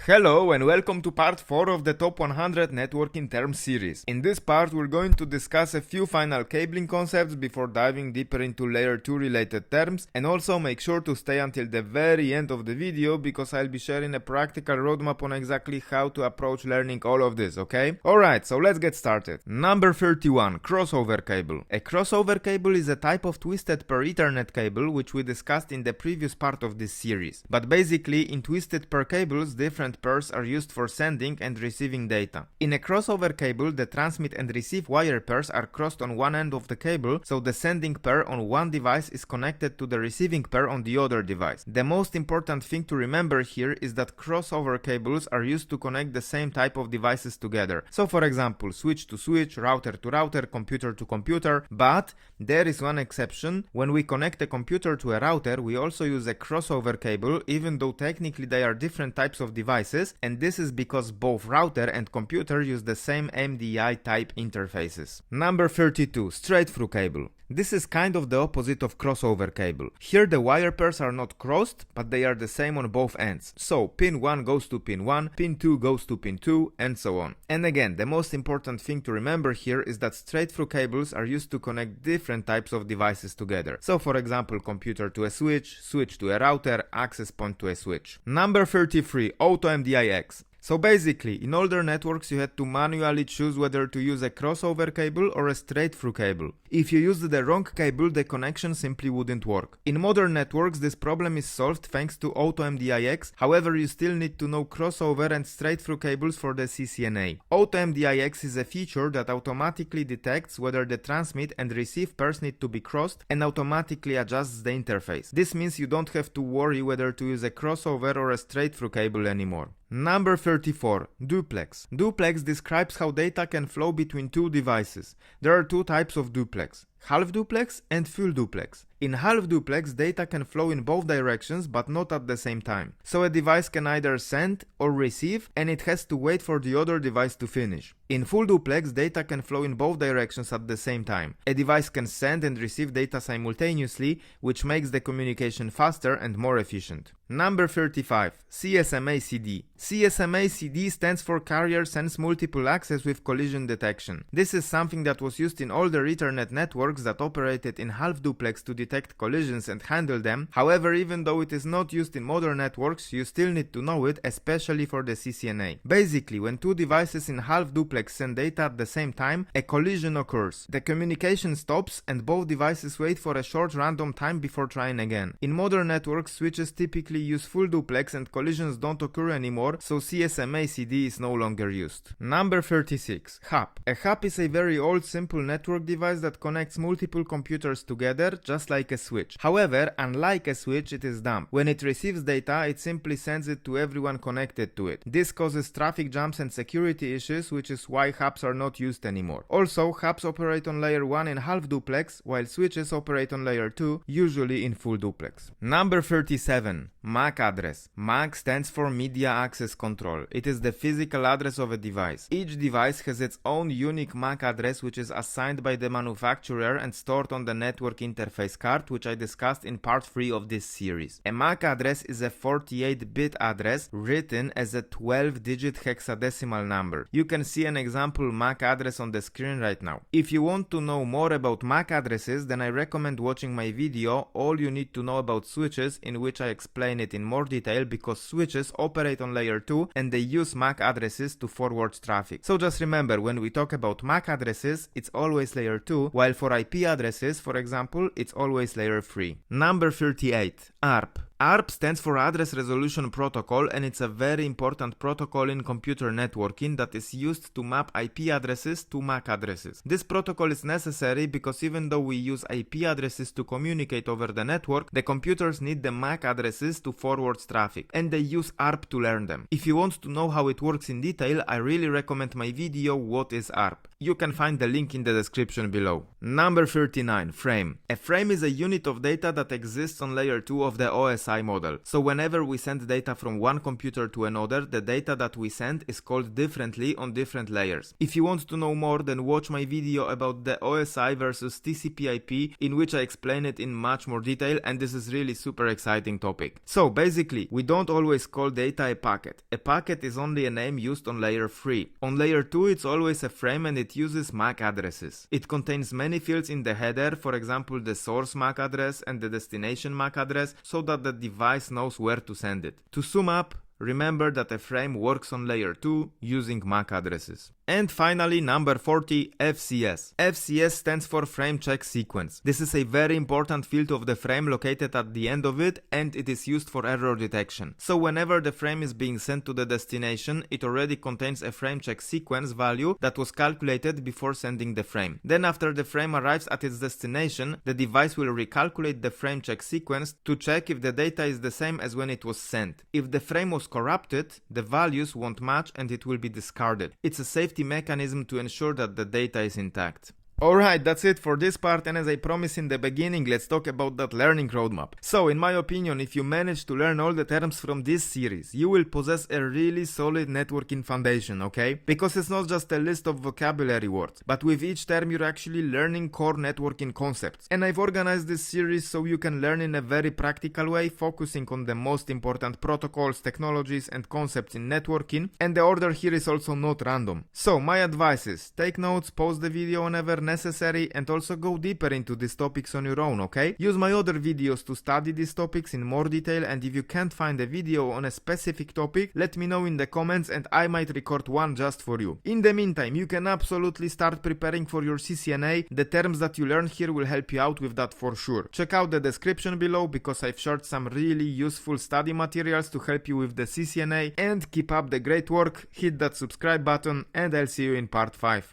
Hello and welcome to part 4 of the Top 100 Networking Terms series. In this part we're going to discuss a few final cabling concepts before diving deeper into layer 2 related terms, and also make sure to stay until the very end of the video because I'll be sharing a practical roadmap on exactly how to approach learning all of this, okay? Alright, so let's get started. Number 31, crossover cable. A crossover cable is a type of twisted pair Ethernet cable which we discussed in the previous part of this series. But basically in twisted pair cables, different pairs are used for sending and receiving data. In a crossover cable, the transmit and receive wire pairs are crossed on one end of the cable, so the sending pair on one device is connected to the receiving pair on the other device. The most important thing to remember here is that crossover cables are used to connect the same type of devices together. So for example, switch to switch, router to router, computer to computer, but there is one exception. When we connect a computer to a router, we also use a crossover cable, even though technically they are different types of devices, and this is because both router and computer use the same MDI type interfaces. Number 32, straight-through cable. This is kind of the opposite of crossover cable. Here the wire pairs are not crossed, but they are the same on both ends. So pin 1 goes to pin 1, pin 2 goes to pin 2, and so on. And again, the most important thing to remember here is that straight-through cables are used to connect different types of devices together. So for example, computer to a switch, switch to a router, access point to a switch. Number 33, auto MDI-X. So basically, in older networks you had to manually choose whether to use a crossover cable or a straight-through cable. If you used the wrong cable, the connection simply wouldn't work. In modern networks, this problem is solved thanks to auto MDI-X, however you still need to know crossover and straight-through cables for the CCNA. Auto MDI-X is a feature that automatically detects whether the transmit and receive pairs need to be crossed and automatically adjusts the interface. This means you don't have to worry whether to use a crossover or a straight-through cable anymore. Number 34, Duplex. Duplex describes how data can flow between two devices. There are two types of duplex: half duplex and full duplex. In half duplex, data can flow in both directions but not at the same time. So a device can either send or receive, and it has to wait for the other device to finish. In full duplex, data can flow in both directions at the same time. A device can send and receive data simultaneously, which makes the communication faster and more efficient. Number 35, CSMA CD. CSMA CD stands for Carrier Sense Multiple Access with Collision Detection. This is something that was used in older Ethernet networks that operated in half duplex to detect collisions and handle them. However, even though it is not used in modern networks, you still need to know it, especially for the CCNA. Basically, when two devices in half duplex send data at the same time, a collision occurs. The communication stops and both devices wait for a short random time before trying again. In modern networks, switches typically use full duplex and collisions don't occur anymore, so CSMA CD is no longer used. Number 36, hub. A hub is a very old simple network device that connects multiple computers together, just like a switch. However, unlike a switch, it is dumb. When it receives data, it simply sends it to everyone connected to it. This causes traffic jams and security issues, which is why hubs are not used anymore. Also, hubs operate on layer 1 in half duplex, while switches operate on layer 2, usually in full duplex. Number 37, MAC address. MAC stands for Media Access Control. It is the physical address of a device. Each device has its own unique MAC address, which is assigned by the manufacturer and stored on the network interface card, which I discussed in part 3 of this series. A MAC address is a 48-bit address written as a 12-digit hexadecimal number. You can see an example MAC address on the screen right now. If you want to know more about MAC addresses, then I recommend watching my video All You Need to Know About Switches, in which I explain it in more detail because switches operate on layer 2 and they use MAC addresses to forward traffic. So just remember, when we talk about MAC addresses, it's always layer 2, while for IP addresses, for example, it's always layer 3. Number 38, ARP. ARP stands for Address Resolution Protocol, and it's a very important protocol in computer networking that is used to map IP addresses to MAC addresses. This protocol is necessary because even though we use IP addresses to communicate over the network, the computers need the MAC addresses to forward traffic, and they use ARP to learn them. If you want to know how it works in detail, I really recommend my video What is ARP? You can find the link in the description below. Number 39. Frame. A frame is a unit of data that exists on layer 2 of the OSI model. So whenever we send data from one computer to another, the data that we send is called differently on different layers. If you want to know more, then watch my video about the OSI versus TCP/IP, in which I explain it in much more detail, and this is really super exciting topic. So basically, we don't always call data a packet. A packet is only a name used on layer 3. On layer 2 it's always a frame and it uses MAC addresses. It contains many fields in the header, for example the source MAC address and the destination MAC address, so that the device knows where to send it. To sum up, remember that a frame works on layer 2 using MAC addresses. And finally, number 40, FCS. FCS stands for Frame Check Sequence. This is a very important field of the frame located at the end of it, and it is used for error detection. So whenever the frame is being sent to the destination, it already contains a frame check sequence value that was calculated before sending the frame. Then after the frame arrives at its destination, the device will recalculate the frame check sequence to check if the data is the same as when it was sent. If the frame was corrupted, the values won't match and it will be discarded. It's a safety mechanism to ensure that the data is intact. Alright, that's it for this part, and as I promised in the beginning, let's talk about that learning roadmap. So, in my opinion, if you manage to learn all the terms from this series, you will possess a really solid networking foundation, okay? Because it's not just a list of vocabulary words, but with each term you're actually learning core networking concepts. And I've organized this series so you can learn in a very practical way, focusing on the most important protocols, technologies and concepts in networking, and the order here is also not random. So, my advice is, take notes, pause the video whenever necessary, and also go deeper into these topics on your own, okay? Use my other videos to study these topics in more detail, and if you can't find a video on a specific topic, let me know in the comments and I might record one just for you. In the meantime, you can absolutely start preparing for your CCNA. The terms that you learn here will help you out with that for sure. Check out the description below because I've shared some really useful study materials to help you with the CCNA, and keep up the great work, hit that subscribe button, and I'll see you in part 5.